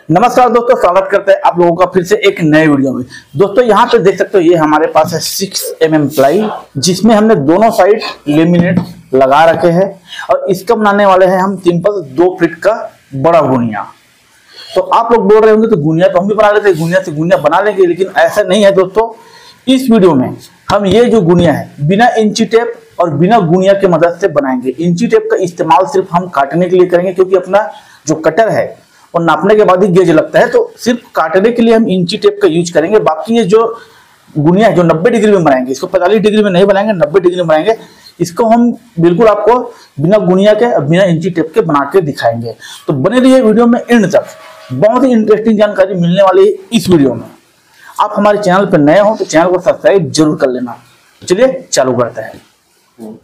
नमस्कार दोस्तों, स्वागत करते हैं आप लोगों का फिर से एक नए वीडियो में। दोस्तों यहाँ पे देख सकते हो, ये हमारे पास है 6 mm प्लाई, जिसमें हमने दोनों साइड लेमिनेट लगा रखे हैं और इसका बनाने वाले हैं हम सिंपल 2 फीट का बड़ा गुनिया। तो आप लोग बोल रहे होंगे तो गुनिया तो हम भी बना लेते हैं, गुनिया से गुनिया बना लेंगे, लेकिन ऐसा नहीं है दोस्तों। इस वीडियो में हम ये जो गुनिया है बिना इंची टेप और बिना गुनिया के मदद से बनाएंगे। इंची टेप का इस्तेमाल सिर्फ हम काटने के लिए करेंगे, क्योंकि अपना जो कटर है और नापने के बाद ही गेज लगता है, तो सिर्फ काटने के लिए हम इंची टेप का यूज करेंगे। बाकी ये जो गुनिया है जो 90 डिग्री में बनाएंगे, इसको 45 डिग्री में नहीं बनाएंगे, 90 डिग्री में बनाएंगे। इसको हम बिल्कुल आपको बिना गुनिया के बिना इंची टेप के बना के दिखाएंगे। तो बने रहिए वीडियो में एंड तक, बहुत ही इंटरेस्टिंग जानकारी मिलने वाली है इस वीडियो में। आप हमारे चैनल पर नए हो तो चैनल को सब्सक्राइब जरूर कर लेना। चलिए चालू करते हैं।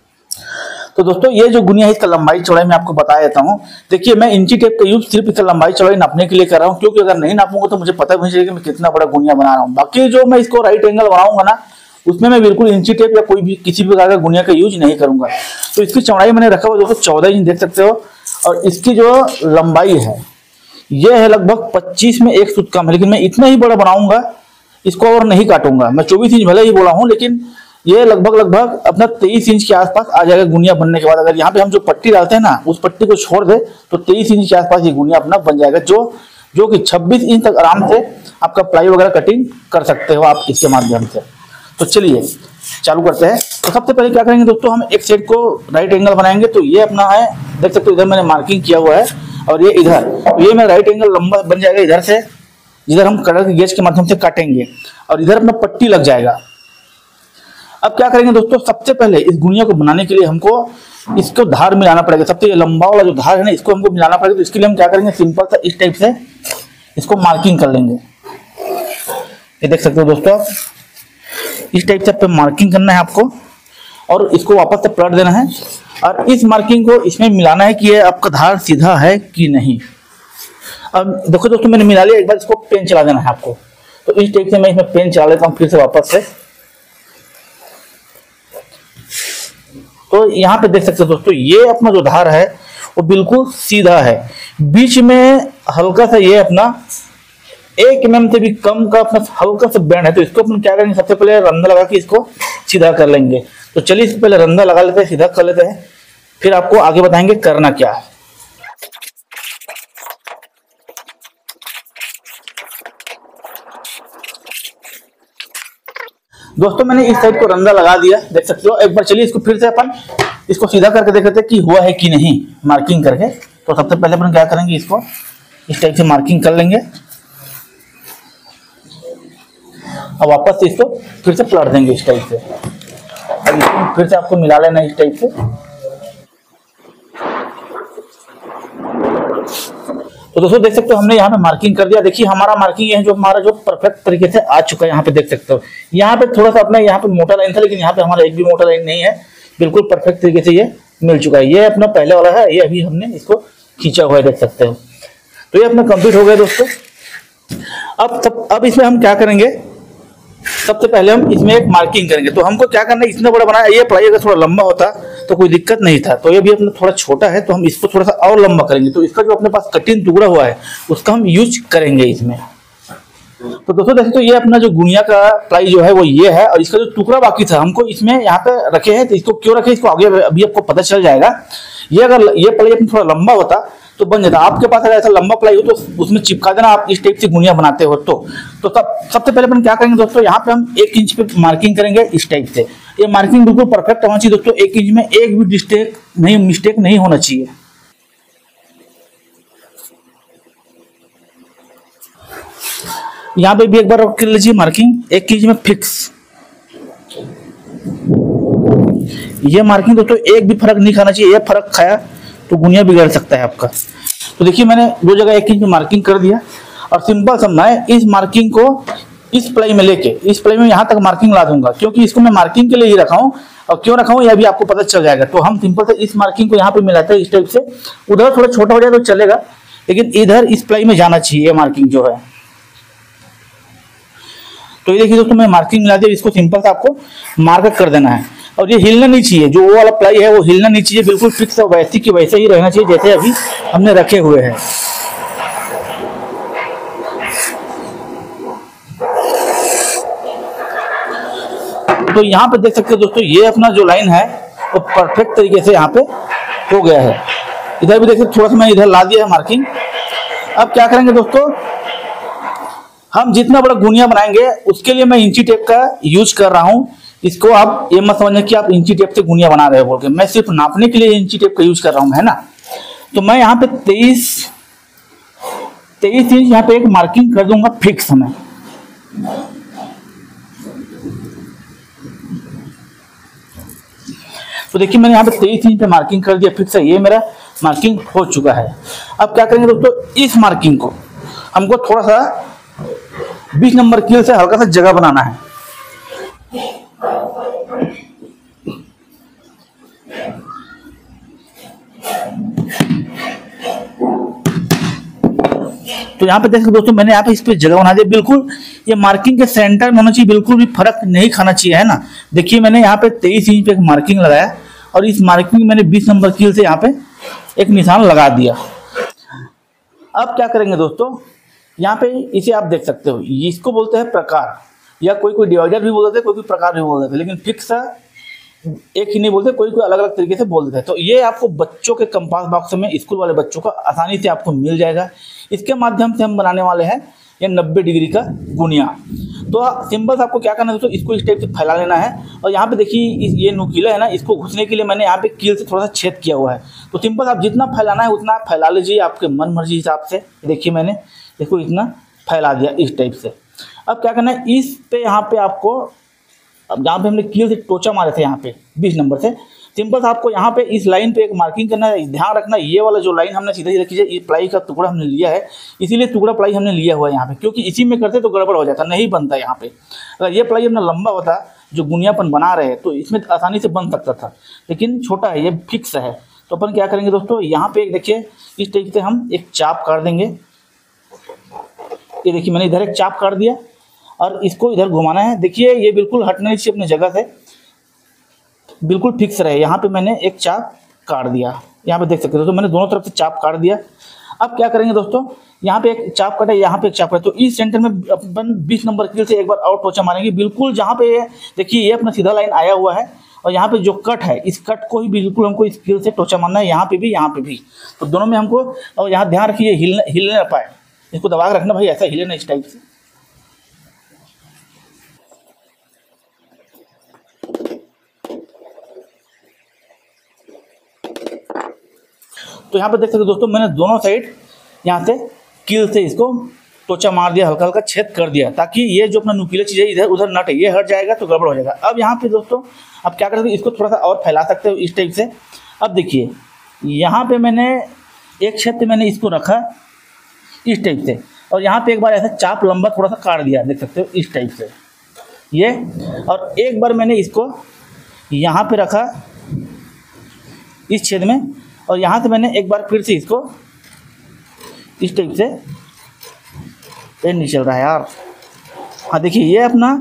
तो दोस्तों ये जो गुनिया है इसका लंबाई चौड़ाई मैं आपको बता देता हूँ। देखिए मैं इंची टेप का यूज सिर्फ इसका लंबाई चौड़ाई नापने के लिए कर रहा हूँ, क्योंकि अगर नहीं नापूंगा तो मुझे पता भी नहीं चलेगा मैं कितना बड़ा गुनिया बना रहा हूँ। बाकी जो मैं इसको राइट एंगल बनाऊंगा ना, उसमें मैं बिल्कुल इंची टेप या कोई भी किसी भी प्रकार का गुनिया का यूज नहीं करूंगा। तो इसकी चौड़ाई मैंने रखा हुआ दोस्तों 14 इंच देख सकते हो, और इसकी जो लंबाई है ये है लगभग 25 में 1 सूत कम है, लेकिन मैं इतना ही बड़ा बनाऊंगा, इसको और नहीं काटूंगा। मैं 24 इंच भले ही बोला हूँ, लेकिन ये लगभग अपना 23 इंच के आसपास आ जाएगा गुनिया बनने के बाद। अगर यहाँ पे हम जो पट्टी डालते हैं ना, उस पट्टी को छोड़ दे तो 23 इंच के आसपास ये गुनिया अपना बन जाएगा, जो कि 26 इंच तक आराम से आपका प्लाई वगैरह कटिंग कर सकते हो आप इसके माध्यम से। तो चलिए चालू करते हैं। तो सबसे पहले क्या करेंगे दोस्तों, हम एक साइड को राइट एंगल बनाएंगे। तो ये अपना है, देख सकते हो इधर मैंने मार्किंग किया हुआ है, और ये इधर, तो ये मेरा राइट एंगल लंबा बन जाएगा इधर से, जिधर हम कटर के गेज के माध्यम से काटेंगे, और इधर अपना पट्टी लग जाएगा। अब क्या करेंगे दोस्तों, सबसे पहले इस गुनिया को बनाने के लिए हमको इसको धार मिलाना पड़ेगा। सबसे लंबा वाला जो धार है ना, इसको हमको मिलाना पड़ेगा। तो इसके लिए हम क्या करेंगे, सिंपल सा इस टाइप से इसको मार्किंग कर लेंगे। ये देख सकते हो दोस्तों, इस टाइप से पे मार्किंग करना है आपको, और इसको वापस से पलट देना है, और इस मार्किंग को इसमें मिलाना है कि ये आपका धार सीधा है कि नहीं। अब देखो दोस्तों मैंने मिला लिया, एक बार इसको पेन चला देना है आपको। तो इस टाइप से मैं इसमें पेन चला लेता हूँ फिर से वापस से। तो यहाँ पे देख सकते हो दोस्तों, ये अपना जो धार है वो बिल्कुल सीधा है, बीच में हल्का सा ये अपना 1 mm से भी कम का अपना हल्का सा बैंड है। तो इसको अपन क्या करेंगे, सबसे पहले रंधा लगा के इसको सीधा कर लेंगे। तो चलिए इससे पहले रंधा लगा लेते हैं, सीधा कर लेते हैं, फिर आपको आगे बताएंगे करना क्या है। दोस्तों मैंने इस साइड को रंधा लगा दिया, देख सकते हो। एक बार चलिए इसको फिर से अपन इसको सीधा करके देख लेते हैं कि हुआ है कि नहीं मार्किंग करके। तो सबसे पहले अपन क्या करेंगे, इसको इस टाइप से मार्किंग कर लेंगे, और वापस से इसको फिर से पलट देंगे इस टाइप से। अब इसको फिर से आपको मिला लेना इस टाइप से। तो दोस्तों देख सकते हो हमने यहाँ पे मार्किंग कर दिया। देखिए हमारा मार्किंग है जो हमारा जो परफेक्ट तरीके से आ चुका है। यहाँ पे देख सकते हो, यहाँ पे थोड़ा सा अपना यहाँ पे मोटा लाइन था, लेकिन यहाँ पे हमारा एक भी मोटा लाइन नहीं है, बिल्कुल परफेक्ट तरीके से ये मिल चुका है। ये अपना पहले वाला है, ये अभी हमने इसको खींचा हुआ है, देख सकते हो। तो ये अपना कंप्लीट हो गया दोस्तों। अब इसमें हम क्या करेंगे, सबसे पहले हम इसमें एक मार्किंग करेंगे। तो हमको क्या करना है, इतना बड़ा बनाया, ये प्लाई अगर थोड़ा लंबा होता तो कोई दिक्कत नहीं था, तो ये भी अपना थोड़ा छोटा है, तो हम इसको थोड़ा सा और लंबा करेंगे। तो इसका जो अपने पास कटिंग टुकड़ा हुआ है उसका हम यूज करेंगे इसमें। तो दोस्तों देखो, तो ये अपना जो गुनिया का प्लाई जो है वो ये है, और इसका जो टुकड़ा बाकी था हमको इसमें यहाँ पे रखे हैं। तो इसको क्यों रखे, इसको आगे अभी आपको पता चल जाएगा। ये अगर ये प्लाई अपना थोड़ा लंबा होता तो बन जाता। आपके पास अगर ऐसा लंबा प्लाई हो तो उसमें चिपका देना, आप इस टाइप से गुनिया बनाते हो। तो सबसे पहले अपन क्या करेंगे दोस्तों, यहाँ पे हम 1 इंच पे मार्किंग करेंगे इस टाइप से। ये मार्किंग बिल्कुल परफेक्ट होना चाहिए दोस्तों, 1 इंच में एक भी मिस्टेक नहीं होना चाहिए। यहाँ पे भी एक बार कर लीजिए मार्किंग 1 इंच में फिक्स। ये मार्किंग दोस्तों एक भी फर्क नहीं खाना चाहिए, ये फर्क खाया तो गुनिया बिगड़ सकता है आपका। तो देखिए मैंने 2 जगह 1 इंच में मार्किंग कर दिया, और सिंपल सा मैं इस मार्किंग को इस प्लाई में लेके इस प्लाई में यहाँ तक मार्किंग ला दूंगा, क्योंकि इसको मैं मार्किंग के लिए ही रखा हूँ। और क्यों रखा हूँ यह भी आपको पता चल जाएगा। तो हम सिंपल से इस मार्किंग को यहाँ पे मिलाते हैं इस टाइप से। उधर थोड़ा छोटा हो जाए तो चलेगा, लेकिन इधर इस प्लाई में जाना चाहिए मार्किंग जो है। तो ये देखिए दोस्तों मैं मार्किंग मिला दिया, इसको सिंपल से आपको मार्क कर देना है, और ये हिलना नहीं चाहिए। जो वो वाला प्लाई है वो हिलना नहीं चाहिए, बिल्कुल फिक्स वैसी की वैसे ही रहना चाहिए जैसे अभी हमने रखे हुए हैं। तो यहाँ पे देख सकते हो दोस्तों, ये अपना जो लाइन है वो परफेक्ट तरीके से यहाँ पे हो गया है। इधर भी देखिए थोड़ा सा मैं इधर ला दिया है मार्किंग। अब क्या करेंगे दोस्तों, हम जितना बड़ा गुनिया बनाएंगे उसके लिए मैं इंची टेप का यूज कर रहा हूँ। इसको आप ये मत समझना कि आप इंची टेप से गुनिया बना रहे हो बोल के, मैं सिर्फ नापने के लिए इंची टेप का यूज कर रहा हूँ, है ना। तो मैं यहाँ पे 23 इंच यहाँ पे एक मार्किंग कर दूंगा फिक्स हमें। तो देखिए मैंने यहाँ पे 23 इंच पे मार्किंग कर दिया फिक्स है, ये मेरा मार्किंग हो चुका है। अब क्या करेंगे दोस्तों, इस मार्किंग को हमको थोड़ा सा 20 नंबर कील से हल्का सा जगह बनाना है। तो यहाँ पे देखिए दोस्तों, मैंने यहाँ पे इस पे जगह बना दिया। बिल्कुल ये मार्किंग के सेंटर में होना चाहिए, बिल्कुल भी फर्क नहीं खाना चाहिए, है ना। देखिए मैंने यहाँ पे 23 इंच पे एक मार्किंग लगाया और इस मार्किंग मैंने 20 नंबर कील से यहाँ पे एक निशान लगा दिया। अब क्या करेंगे दोस्तों, यहाँ पे इसे आप देख सकते हो, इसको बोलते हैं प्रकार, या कोई कोई डिवाइडर भी बोल देते हैं, कोई कोई प्रकार भी बोल देते हैं, लेकिन फिक्स एक ही नहीं बोलते, कोई कोई अलग अलग तरीके से बोल देते हैं। तो ये आपको बच्चों के कंपास बॉक्स में, स्कूल वाले बच्चों का आसानी से आपको मिल जाएगा। इसके माध्यम से हम बनाने वाले हैं ये 90 डिग्री का गुनिया। तो सिंपल आपको क्या करना है दोस्तों, इसको इस टाइप से फैला लेना है। और यहाँ पे देखिए ये नुकीला है ना, इसको घुसने के लिए मैंने यहाँ पे कील से थोड़ा सा छेद किया हुआ है। तो सिंपल आप जितना फैलाना है उतना आप फैला लीजिए आपके मन मर्जी हिसाब से। देखिए मैंने इसको इतना फैला दिया इस टाइप से। अब क्या करना है, इस पे यहाँ पे आपको, अब जहाँ पे हमने कील से टोचा मारे थे यहाँ पे 20 नंबर से, सिंपल से आपको यहाँ पे इस लाइन पे एक मार्किंग करना है। ध्यान रखना ये वाला जो लाइन हमने सीधा ही रखी है, ये प्लाई का टुकड़ा हमने लिया है, इसीलिए टुकड़ा प्लाई हमने लिया हुआ है यहाँ पे, क्योंकि इसी में करते तो गड़बड़ हो जाता, नहीं बनता यहाँ पे। अगर ये प्लाई अपना लंबा होता जो गुनियापन बना रहे तो इसमें आसानी से बन सकता था, लेकिन छोटा है, ये फिक्स है। तो अपन क्या करेंगे दोस्तों, यहाँ पे एक देखिए इस तरीके से हम एक चाप काट देंगे। ये देखिए मैंने इधर एक चाप काट दिया और इसको इधर घुमाना है। देखिए ये बिल्कुल हटना नहीं चाहिए अपनी जगह से, बिल्कुल फिक्स रहे। यहाँ पे मैंने एक चाप काट दिया, यहाँ पे देख सकते हो दोस्तों, मैंने दोनों तरफ से चाप काट दिया। अब क्या करेंगे दोस्तों, यहाँ पे एक चाप काटा, यहाँ पे एक चाप काटा, तो इस सेंटर में अपन 20 नंबर कील से एक बार और टोचा मारेंगे। बिल्कुल जहाँ पे देखिए ये अपना सीधा लाइन आया हुआ है और यहाँ पे जो कट है, इस कट को ही बिल्कुल हमको इस कील से टोचा मारना है, यहाँ पे भी यहाँ पे भी। तो दोनों में हमको, और यहाँ ध्यान रखिए हिलने ना पाए, इसको दबा के रखना भाई, ऐसा हिले ना इस टाइप से। तो यहाँ पे देख सकते हो दोस्तों, मैंने दोनों साइड यहाँ से कील से इसको टोचा मार दिया, हल्का हल्का छेद कर दिया, ताकि ये जो अपना नुकीला चीज़ है इधर उधर नट है ये हट जाएगा तो गड़बड़ हो जाएगा। अब यहाँ पे दोस्तों अब क्या कर सकते हो, इसको थोड़ा सा और फैला सकते हो इस टाइप से। अब देखिए यहाँ पे मैंने एक छेद पे मैंने इसको रखा इस टाइप से, और यहाँ पे एक बार ऐसा चाप लंबा थोड़ा सा काट दिया, देख सकते हो इस टाइप से ये। और एक बार मैंने इसको यहाँ पे रखा इस छेद में, और यहाँ से मैंने एक बार फिर से इसको इस टाइप से, ये नहीं चल रहा है यार, हाँ देखिए ये अपना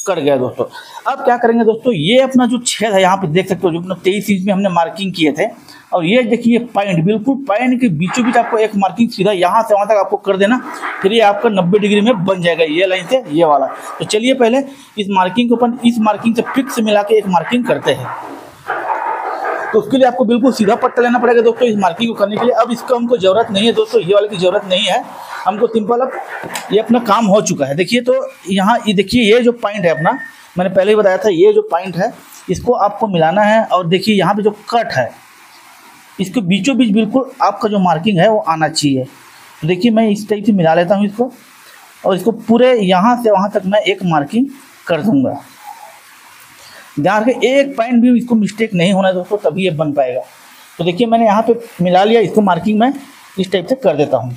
कट गया दोस्तों। अब क्या करेंगे दोस्तों, ये अपना जो छेद है यहाँ पे देख सकते हो, जो अपना 23 इंच में हमने मार्किंग किए थे, और ये देखिए पॉइंट, बिल्कुल पॉइंट के बीचों बीच आपको एक मार्किंग सीधा यहाँ से वहाँ तक आपको कर देना, फिर ये आपका 90 डिग्री में बन जाएगा, ये लाइन से ये वाला। तो चलिए पहले इस मार्किंग को अपन इस मार्किंग से फिक्स मिला के एक मार्किंग करते हैं। तो उसके लिए आपको बिल्कुल सीधा पट्टा लेना पड़ेगा दोस्तों इस मार्किंग को करने के लिए। अब इसको हमको ज़रूरत नहीं है दोस्तों, ये वाले की ज़रूरत नहीं है हमको, सिंपल अब ये अपना काम हो चुका है। देखिए तो यहाँ ये देखिए ये जो पॉइंट है अपना, मैंने पहले ही बताया था, ये जो पॉइंट है इसको आपको मिलाना है। और देखिए यहाँ पे जो कट है इसके बीचों बीच बिल्कुल आपका जो मार्किंग है वो आना चाहिए। तो देखिए मैं इस टाइप से मिला लेता हूँ इसको, और इसको पूरे यहाँ से वहाँ तक मैं एक मार्किंग कर दूँगा। ध्यान रखें एक पॉइंट भी इसको मिस्टेक नहीं होना है दोस्तों, तभी ये बन पाएगा। तो देखिए मैंने यहाँ पे मिला लिया, इसको मार्किंग मैं इस टाइप से कर देता हूँ।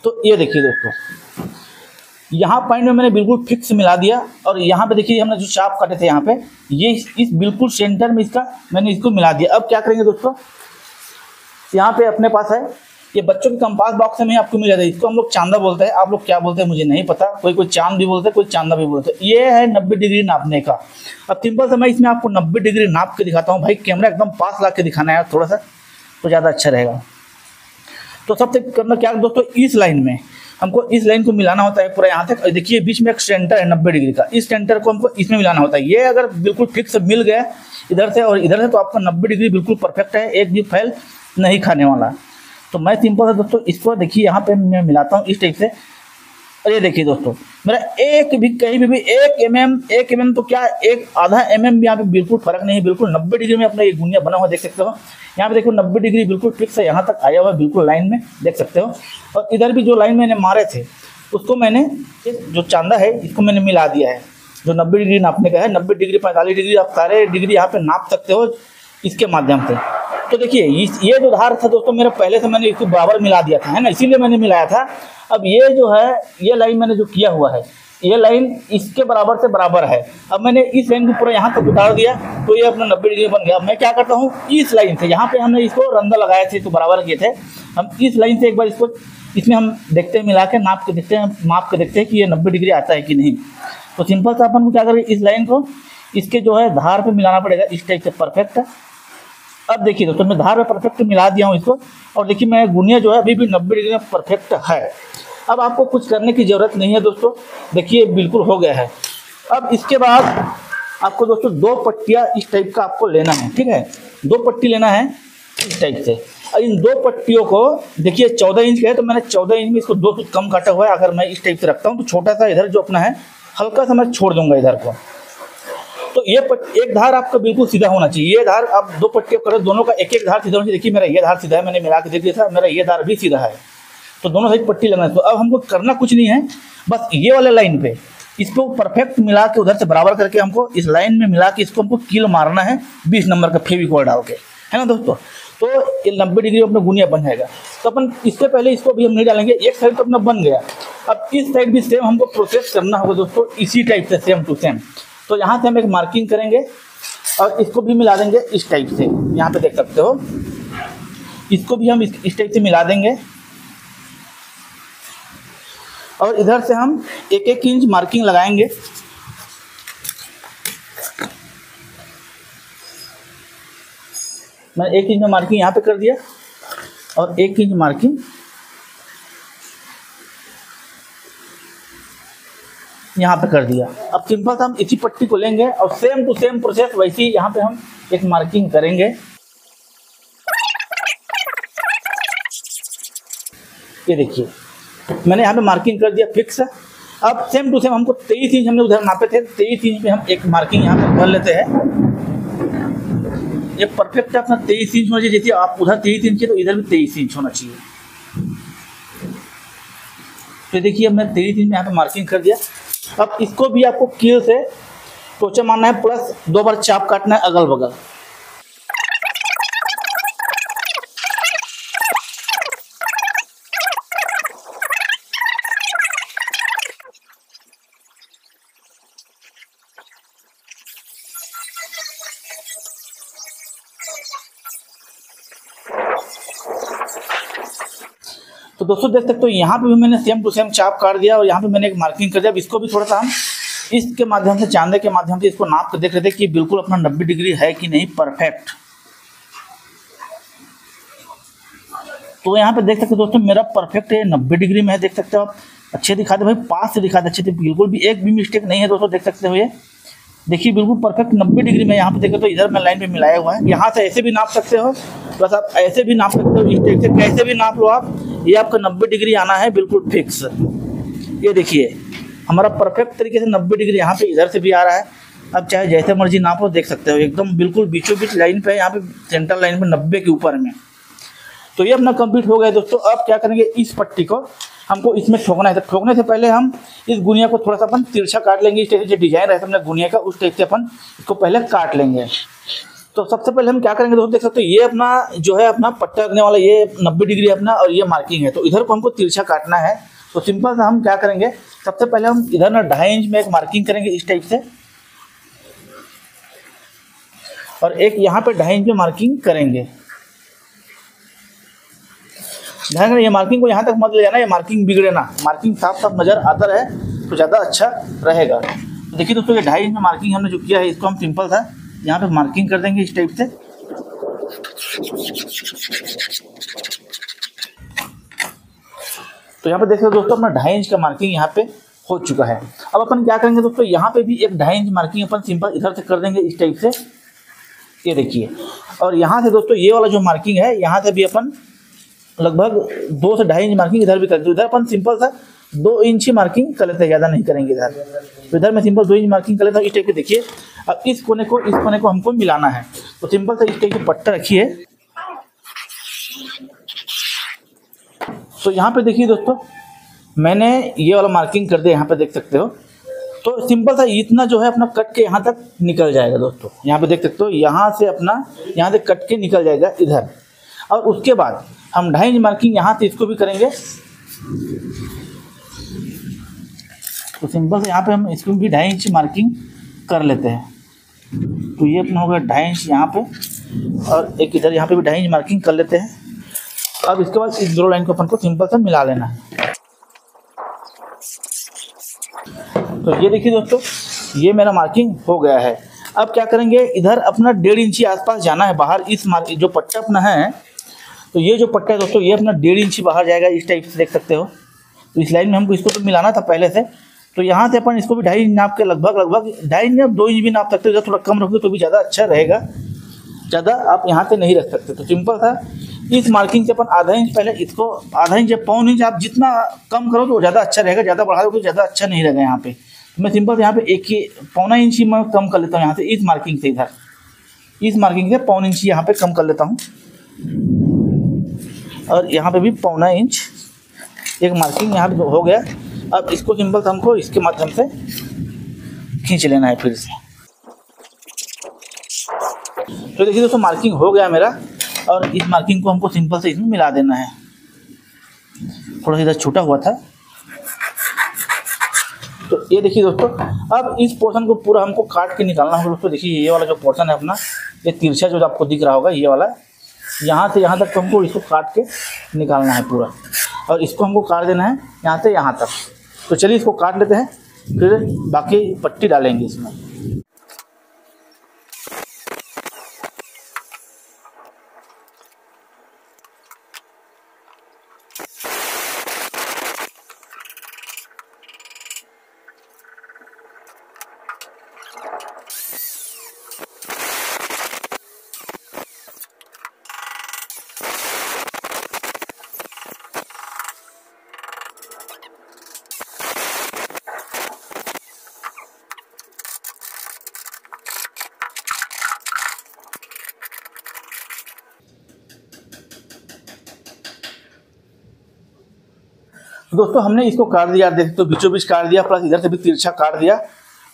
तो ये देखिए दोस्तों, यहाँ पॉइंट में मैंने बिल्कुल फिक्स मिला दिया, और यहाँ पे देखिए हमने जो चाप काटे थे यहाँ पे, ये इस बिल्कुल सेंटर में इसका मैंने इसको मिला दिया। अब क्या करेंगे दोस्तों, यहाँ पे अपने पास है ये बच्चों के कंपास बॉक्स में आपको मिल जाता है, इसको हम लोग चांदा बोलते हैं, आप लोग क्या बोलते हैं मुझे नहीं पता, कोई चांद भी बोलते हैं, कोई चांदा भी बोलते हैं। ये है 90 डिग्री नापने का। अब सिंपल से मैं इसमें आपको 90 डिग्री नाप के दिखाता हूँ। भाई कैमरा एकदम पास ला के दिखाना है थोड़ा सा, तो ज़्यादा अच्छा रहेगा। तो सबसे करना क्या दोस्तों, इस लाइन में हमको इस लाइन को मिलाना होता है पूरा यहाँ तक। देखिए बीच में एक सेंटर है 90 डिग्री का, इस सेंटर को हमको इसमें मिलाना होता है। ये अगर बिल्कुल फिक्स मिल गया इधर से और इधर से तो आपका 90 डिग्री बिल्कुल परफेक्ट है, एक भी फैल नहीं खाने वाला। तो मैं सिंपल है दोस्तों, इसको देखिए यहाँ पे मैं मिलाता हूँ इस टाइप से। और ये देखिए दोस्तों, मेरा एक भी कहीं भी 1 mm तो क्या एक आधा mm भी यहाँ पे बिल्कुल फर्क नहीं है, बिल्कुल 90 डिग्री में अपना ये गुनिया बना हुआ देख सकते हो। यहाँ पे देखो 90 डिग्री बिल्कुल फिक्स है, यहाँ तक आया हुआ बिल्कुल लाइन में देख सकते हो। और इधर भी जो लाइन मैंने मारे थे उसको मैंने जो चांदा है इसको मैंने मिला दिया है, जो 90 डिग्री नापने का है। 90 डिग्री 45 डिग्री आप सारे डिग्री यहाँ पे नाप सकते हो इसके माध्यम से। तो देखिए ये जो धार था दोस्तों मेरा पहले से मैंने इसको बराबर मिला दिया था, है ना, इसीलिए मैंने मिलाया था। अब ये जो है ये लाइन मैंने जो किया हुआ है ये लाइन इसके बराबर से बराबर है। अब मैंने इस लाइन को पूरा यहाँ तक उतार दिया तो ये अपना 90 डिग्री बन गया। मैं क्या करता हूँ, इस लाइन से यहाँ पे हमने इसको रंधा लगाए थे तो बराबर किए थे, हम इस लाइन से एक बार इसको इसमें हम देखते हैं, मिला के नाप के देखते हैं, माप के देखते हैं कि ये 90 डिग्री आता है कि नहीं। तो सिंपल सा अपन को क्या करें, इस लाइन को इसके जो है धार पे मिलाना पड़ेगा इस टाइप से परफेक्ट है। अब देखिए दोस्तों मैं धार पे परफेक्ट मिला दिया हूँ इसको, और देखिए मैं गुनिया जो है अभी भी 90 डिग्री में परफेक्ट है। अब आपको कुछ करने की ज़रूरत नहीं है दोस्तों, देखिए बिल्कुल हो गया है। अब इसके बाद आपको दोस्तों 2 पट्टियाँ इस टाइप का आपको लेना है, ठीक है, 2 पट्टी लेना है इस टाइप से। और इन 2 पट्टियों को देखिए 14 इंच का है तो मैंने 14 इंच में इसको 2 फुट कम काटा हुआ है। अगर मैं इस टाइप से रखता हूँ तो छोटा सा इधर जो अपना है हल्का सा मैं छोड़ दूंगा इधर को। तो ये एक धार आपका बिल्कुल सीधा होना चाहिए, ये धार आप 2 पट्टियाँ करो, दोनों का एक धार सीधा होना चाहिए। देखिए मेरा ये धार सीधा है, मैंने मिला के देख दिया था, मेरा ये धार भी सीधा है, तो दोनों साइड पट्टी लगना है। तो अब हमको करना कुछ नहीं है, बस ये वाले लाइन पे इसको परफेक्ट मिला के उधर से बराबर करके हमको इस लाइन में मिला के इसको हमको कील मारना है 20 नंबर का फेविकॉल डाल के, है ना दोस्तों। तो ये 90 डिग्री अपना गुनिया बन जाएगा। तो अपन इससे पहले इसको भी हम नहीं डालेंगे, एक साइड तो अपना बन गया। अब इस साइड भी सेम हमको प्रोसेस करना होगा दोस्तों, इसी टाइप से सेम टू सेम। तो यहाँ से हम एक मार्किंग करेंगे और इसको भी मिला देंगे इस टाइप से, यहाँ पे देख सकते हो, इसको भी हम इस टाइप से मिला देंगे। और इधर से हम 1-1 इंच मार्किंग लगाएंगे। मैं 1 इंच में मार्किंग यहाँ पे कर दिया और 1 इंच मार्किंग यहाँ पे कर दिया। अब सिंपल सा हम इसी पट्टी को लेंगे और सेम टू सेम प्रोसेस वैसे ही यहाँ पे हम एक मार्किंग करेंगे। ये देखिए मैंने यहाँ पे मार्किंग कर दिया फिक्स। अब सेम टू सेम हमको 23 इंच हमने उधर नापे थे, 23 इंच पे हम एक मार्किंग यहाँ पे कर लेते हैं। ये परफेक्ट अपना 23 इंच होना चाहिए, जैसे आप उधर 23 इंच है तो इधर भी 23 इंच होना चाहिए। तो देखिए हमने 23 इंच में यहाँ पे मार्किंग कर दिया। अब इसको भी आपको कील से टोचा मारना है, प्लस 2 बार चाप काटना है अगल बगल। तो दोस्तों देख सकते हो यहाँ पे भी मैंने सेम टू सेम चाप काट दिया और यहाँ पे मैंने एक मार्किंग कर दिया। अब इसको भी थोड़ा सा हम इसके माध्यम से, चांदे के माध्यम से इसको नाप कर देख रहे थे कि बिल्कुल अपना 90 डिग्री है कि नहीं परफेक्ट। तो यहाँ पे देख सकते हो दोस्तों मेरा परफेक्ट है, 90 डिग्री में है, देख सकते हो आप। अच्छे दिखा दे भाई, पास से दिखा दे अच्छे से, बिल्कुल भी एक भी मिस्टेक नहीं है दोस्तों, देख सकते हो। ये देखिए बिल्कुल परफेक्ट 90 डिग्री में। यहाँ पे देखो तो इधर मैं लाइन पे मिलाया हुआ है। यहाँ से ऐसे भी नाप सकते हो, बस आप ऐसे भी नाप सकते हो, इस टाइप से कैसे भी नाप लो आप। ये आपका 90 डिग्री आना है बिल्कुल फिक्स। ये देखिए हमारा परफेक्ट तरीके से 90 डिग्री यहाँ पे इधर से भी आ रहा है। अब चाहे जैसे मर्जी नाप लो, देख सकते हो एकदम बिल्कुल बीचों बीच लाइन पे, यहाँ पे सेंटर लाइन पे 90 के ऊपर में। तो ये अपना कंप्लीट हो गया दोस्तों। अब क्या करेंगे, इस पट्टी को हमको इसमें ठोकना है। तो ठोकने से पहले हम इस गुनिया को थोड़ा सा अपन तिरछा काट लेंगे। इस टाइप से डिजाइन रहता है अपने गुनिया का, उस टाइप से अपन इसको पहले काट लेंगे। तो सबसे पहले हम क्या करेंगे दोस्तों, देख सकते हो ये अपना जो है अपना पट्टा लगने वाला, ये 90 डिग्री अपना और ये मार्किंग है। तो इधर को हमको तिरछा काटना है। तो सिंपल सा हम क्या करेंगे, सबसे पहले हम इधर ना 2.5 इंच में एक मार्किंग करेंगे इस टाइप से, और एक यहाँ पे 2.5 इंच में मार्किंग करेंगे। ध्यान रखना ये मार्किंग को यहाँ तक मत ले जाना, ये मार्किंग बिगड़े ना, मार्किंग साफ साफ नजर आता रहे तो ज़्यादा अच्छा रहेगा। तो देखिए दोस्तों ये 2.5 इंच में मार्किंग हमने जो किया है, इसको हम सिंपल था यहाँ पे मार्किंग कर देंगे इस टाइप से। तो यहाँ पे देख रहे हो दोस्तों, अपना 2.5 इंच का मार्किंग यहाँ पे हो चुका है। अब अपन क्या करेंगे दोस्तों, यहाँ पे भी एक 2.5 इंच मार्किंग अपन सिंपल इधर से कर देंगे इस टाइप से, ये देखिए। और यहाँ से दोस्तों ये वाला जो मार्किंग है, यहाँ से भी अपन लगभग 2 से 2.5 इंच मार्किंग इधर भी कर देते। इधर अपन सिंपल सा 2 इंच ही मार्किंग कर लेते हैं, ज़्यादा नहीं करेंगे इधर। तो इधर मैं सिंपल 2 इंच मार्किंग कर लेता हूँ इस टाइप के, देखिए। अब इस कोने को हमको मिलाना है, तो सिंपल सा इस टाइप की पट्टा रखिए। तो यहाँ पे देखिए दोस्तों, मैंने ये वाला मार्किंग कर दिया, यहाँ पे देख सकते हो। तो सिंपल सा इतना जो है अपना कट के यहाँ तक निकल जाएगा दोस्तों, यहाँ पे देख सकते हो। यहाँ से अपना यहाँ से कट के निकल जाएगा इधर। और उसके बाद हम 2.5 इंच मार्किंग यहाँ से इसको भी करेंगे। तो सिंपल से यहाँ पे हम इसको भी 2.5 इंच मार्किंग कर लेते हैं। तो ये अपना हो गया 2.5 इंच यहाँ पे, और एक इधर यहाँ पे भी 2.5 इंच मार्किंग कर लेते हैं। अब इसके बाद इस दो लाइन को अपन को सिंपल से मिला लेना है। तो ये देखिए दोस्तों, ये मेरा मार्किंग हो गया है। अब क्या करेंगे, इधर अपना 1.5 इंच आसपास जाना है बाहर। इस जो पट्टा अपना है, तो ये जो पट्टा है दोस्तों, ये अपना 1.5 इंच बाहर जाएगा इस टाइप से, देख सकते हो। तो इस लाइन में हमको इसको तो मिलाना था पहले से। तो यहाँ से अपन इसको भी 2.5 इंच नाप के लगभग 2.5 इंच या 2 इंच भी नाप सकते हो। थोड़ा कम रखोगे तो भी ज़्यादा अच्छा रहेगा, ज़्यादा आप यहाँ से नहीं रख सकते। तो सिंपल था, इस मार्किंग से अपन आधा इंच पहले इसको, आधा इंच या 1.25 इंच, आप जितना कम करो तो ज़्यादा अच्छा रहेगा। ज़्यादा बढ़ा दो तो ज़्यादा अच्छा नहीं रहेगा यहाँ पे। तो मैं सिंपल यहाँ पे 1.25 इंच ही मैं कम कर लेता हूँ यहाँ से, इस मार्किंग से इधर, इस मार्किंग से 1.25 इंच यहाँ पे कम कर लेता हूँ। और यहाँ पे भी 1.25 इंच एक मार्किंग यहाँ पे हो गया। अब इसको सिंपल से हमको इसके माध्यम से खींच लेना है फिर से। तो देखिए दोस्तों, मार्किंग हो गया मेरा, और इस मार्किंग को हमको सिंपल से इसमें मिला देना है। थोड़ा सा इधर छूटा हुआ था। तो ये देखिए दोस्तों, अब इस पोर्शन को पूरा हमको काट के निकालना होगा दोस्तों। देखिए ये वाला जो पोर्शन है अपना, ये तिरछा जो आपको दिख रहा होगा, ये वाला, यहाँ से यहाँ तक हमको इसको काट के निकालना है पूरा। और इसको हमको काट देना है यहाँ से यहाँ तक। तो चलिए इसको काट लेते हैं, फिर बाकी पट्टी डालेंगे इसमें। दोस्तों हमने इसको काट दिया, देख तो बीचों बीच काट दिया, प्लस इधर से भी तिरछा काट दिया,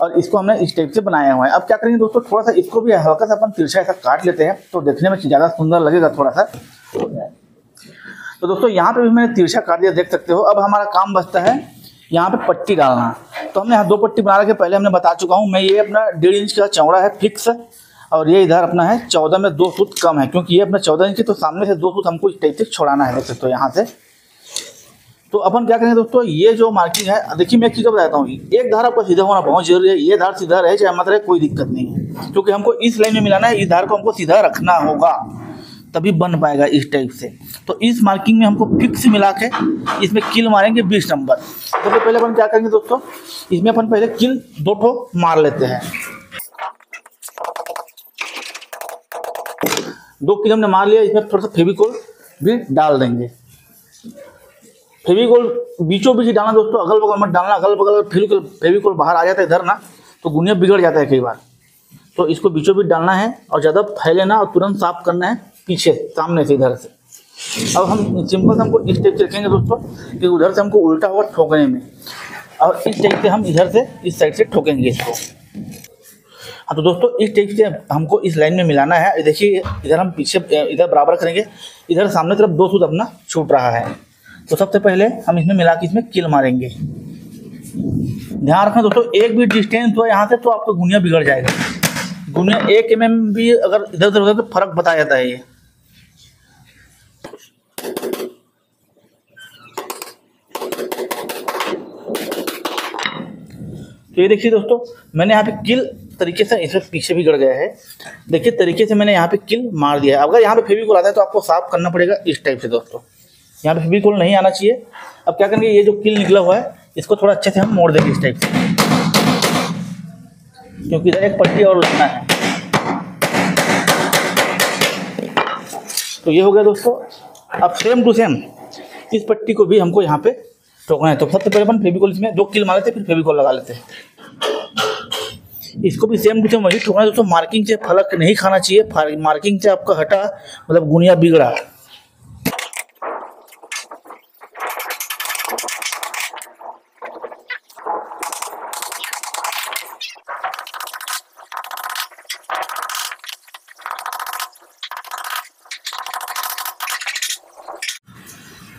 और इसको हमने इस टाइप से बनाया हुआ है। अब क्या करेंगे दोस्तों, थोड़ा सा इसको भी हल्का सा अपन तिरछा ऐसा काट लेते हैं, तो देखने में ज़्यादा सुंदर लगेगा थोड़ा सा। तो दोस्तों यहाँ पे भी मैंने तिरछा काट दिया, देख सकते हो। अब हमारा काम बचता है यहाँ पे पट्टी डालना। तो हमने यहाँ 2 पट्टी बना रखे, पहले हमने बता चुका हूँ मैं। ये अपना 1.5 इंच का चौड़ा है फिक्स, और ये इधर अपना है 14 में 2 सूत कम है, क्योंकि ये अपना 14 इंच की, तो सामने से 2 सूत हमको इस टाइप से छोड़ाना है, देख सकते हो यहाँ से। तो अपन क्या करेंगे दोस्तों, ये जो मार्किंग है, देखिए मैं एक चीज़ बताता हूँ, एक धार आपको सीधा होना बहुत जरूरी है। ये धार सीधा रहे चाहे मत रहे, कोई दिक्कत नहीं है, क्योंकि हमको इस लाइन में मिलाना है। इस धार को हमको सीधा रखना होगा, तभी बन पाएगा इस टाइप से। तो इस मार्किंग में हमको फिक्स मिला के इसमें किल मारेंगे 20 नंबर। तो पहले अपन क्या करेंगे दोस्तों, इसमें अपन पहले किल 2 ठो मार लेते हैं। 2 किल हमने मार लिया। इसमें थोड़ा सा फेविकोल भी डाल देंगे। फेविकोल बीचों बीच डालना दोस्तों, अगल बगल मत डालना। अगल बगल फेविकोल बाहर आ जाता है इधर ना, तो गुनिया बिगड़ जाता है कई बार। तो इसको बीचों बीच डालना है, और ज़्यादा फैले ना, और तुरंत साफ करना है पीछे सामने से इधर से। अब हम सिंपल से हमको इस टाइप से रखेंगे दोस्तों, कि उधर से हमको उल्टा होगा ठोकने में, और इस टाइप से हम इधर से इस साइड से ठोकेंगे इसको। हाँ तो दोस्तों इस टाइप से हमको इस लाइन में मिलाना है। देखिए इधर हम पीछे इधर बराबर करेंगे, इधर सामने तरफ 2 सूत अपना छूट रहा है। तो सबसे पहले हम इसमें मिला के इसमें किल मारेंगे। ध्यान रखना दोस्तों, एक भी डिस्टेंस हुआ यहाँ से तो आपका गुनिया बिगड़ जाएगा। गुनिया 1 mm भी अगर इधर उधर होता है तो फर्क बता जाता है ये। तो ये देखिए दोस्तों, मैंने यहाँ पे किल तरीके से इसमें पीछे भी गड़ गया है। देखिए तरीके से मैंने यहाँ पे किल मार दिया है। अगर यहाँ पे फेविकोल आता है तो आपको साफ करना पड़ेगा इस टाइप से दोस्तों। यहाँ पे फेविकोल नहीं आना चाहिए। अब क्या करेंगे, ये जो कील निकला हुआ है इसको थोड़ा अच्छे से हम मोड़ देंगे इस टाइप से, क्योंकि इधर एक पट्टी और लगना है। तो ये हो गया दोस्तों। अब सेम टू सेम इस पट्टी को भी हमको यहाँ पे ठोकना है। तो सबसे पहले अपन फेविकोल इसमें 2 कील मार लेते, फिर फेविकोल लगा लेते हैं। इसको भी सेम टू सेम वही ठोकना है दोस्तों। मार्किंग से फलक नहीं खाना चाहिए, मार्किंग से आपका हटा मतलब गुनिया बिगड़ा।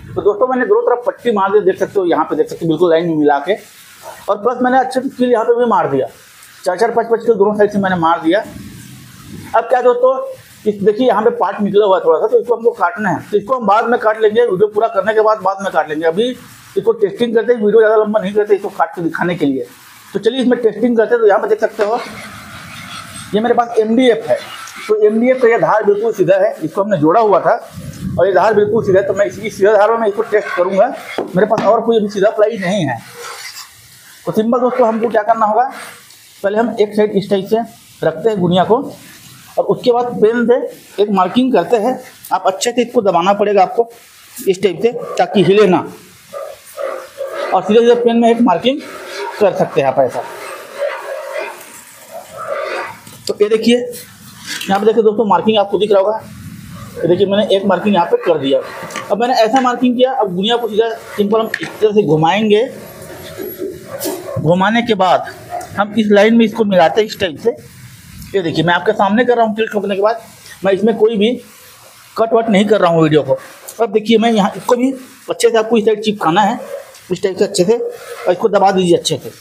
तो दोस्तों मैंने दोनों तरफ पट्टी मार दी, देख सकते हो यहाँ पे, देख सकते हो बिल्कुल लाइन में मिला के। और प्लस मैंने अच्छे से कील यहाँ पे भी मार दिया, 4-4 5-5 कील दोनों साइड से मैंने मार दिया। अब क्या दोस्तों, इस देखिए यहाँ पे पार्ट निकला हुआ है थोड़ा सा, तो इसको हमको काटना है। तो इसको हम बाद में काट लेंगे, वीडियो पूरा करने के बाद में काट लेंगे। अभी इसको टेस्टिंग करते हैं, वीडियो ज़्यादा लंबा नहीं करते, इसको काट के दिखाने के लिए। तो चलिए इसमें टेस्टिंग करते हैं। तो यहाँ पर देख सकते हो ये मेरे पास MDF है। तो MDF का ये धार बिल्कुल सीधा है, इसको हमने जोड़ा हुआ था और ये धार बिल्कुल सीधा है। तो मैं इसी सीधा धार में मैं इसको टेस्ट करूँगा। मेरे पास और कोई अभी सीधा प्लाई नहीं है। तो सिंपल दोस्तों हमको क्या करना होगा, पहले हम एक साइड इस टाइप से रखते हैं गुनिया को, और उसके बाद पेन से एक मार्किंग करते हैं। आप अच्छे से इसको दबाना पड़ेगा आपको इस टाइप से, ताकि हिले ना, और सीधे सीधे पेन में एक मार्किंग कर सकते हैं आप ऐसा। तो ये देखिए यहाँ पे देखिए दोस्तों, मार्किंग आपको दिख रहा होगा। ये देखिए मैंने एक मार्किंग यहाँ पे कर दिया। अब मैंने ऐसा मार्किंग किया। अब गुनिया को सीधा सिंपल हम इस तरह से घुमाएंगे। घुमाने के बाद हम इस लाइन में इसको मिलाते हैं इस टाइप से। ये देखिए मैं आपके सामने कर रहा हूँ। कील ठोकने के बाद मैं इसमें कोई भी कट वट नहीं कर रहा हूँ वीडियो को। अब देखिए मैं यहाँ इसको भी अच्छे से आपको इस साइड चिपकाना है इस टाइप से अच्छे से, और इसको दबा दीजिए अच्छे से।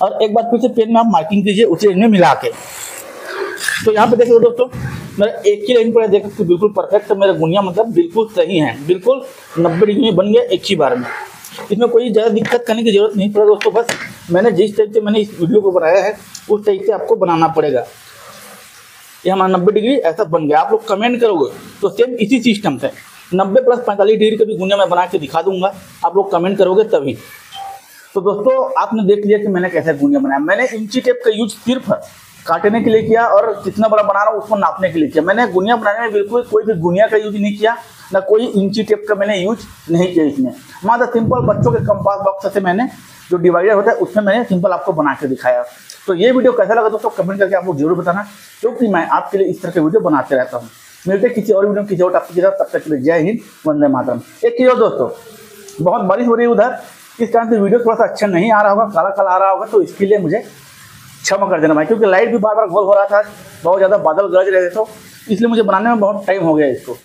और एक बार फिर से पेन में आप मार्किंग कीजिए उसी लाइन में मिला के। तो यहाँ पे देखिए दोस्तों, मेरा एक ही लाइन पर देख सकते बिल्कुल परफेक्ट मेरा गुनिया मतलब बिल्कुल सही है, बिल्कुल 90 डिग्री में बन गया एक ही बार में। इसमें कोई ज़्यादा दिक्कत करने की जरूरत नहीं पड़ा दोस्तों। बस मैंने जिस टाइप से मैंने इस वीडियो को बनाया है उस टाइप से आपको बनाना पड़ेगा। ये हमारा 90 डिग्री ऐसा बन गया। आप लोग कमेंट करोगे तो सेम इसी सिस्टम से 90 + 45 डिग्री का भी गुनिया मैं बना के दिखा दूंगा। आप लोग कमेंट करोगे तभी। तो दोस्तों आपने देख लिया कि मैंने कैसे गुनिया बनाया। मैंने इंची टेप का यूज सिर्फ काटने के लिए किया और कितना बड़ा बना रहा हूँ उसको नापने के लिए किया। मैंने गुनिया बनाने में बिल्कुल कोई भी गुनिया का यूज नहीं किया, ना कोई इंची टेप का मैंने यूज नहीं किया इसमें। मात्र सिंपल बच्चों के कंपास बॉक्स से मैंने जो डिवाइडर होता है उसमें मैंने सिंपल आपको बना के दिखाया। तो ये वीडियो कैसा लगा दोस्तों कमेंट करके आप लोग जरूर बताना, क्योंकि मैं आपके लिए इस तरह के वीडियो बनाते रहता हूँ। मिलते किसी और वीडियो किसी और टॉपिक के साथ, तब तक के लिए जय हिंद, वंदे मातरम। एक चीज़ और दोस्तों, बहुत बारिश हो रही है उधर, इस कारण से वीडियो थोड़ा सा अच्छा नहीं आ रहा होगा, काला काला आ रहा होगा, तो इसके लिए मुझे क्षमा कर देना भाई, क्योंकि लाइट भी बार बार गोल हो रहा था, बहुत ज़्यादा बादल गरज रहे थे, तो इसलिए मुझे बनाने में बहुत टाइम हो गया इसको।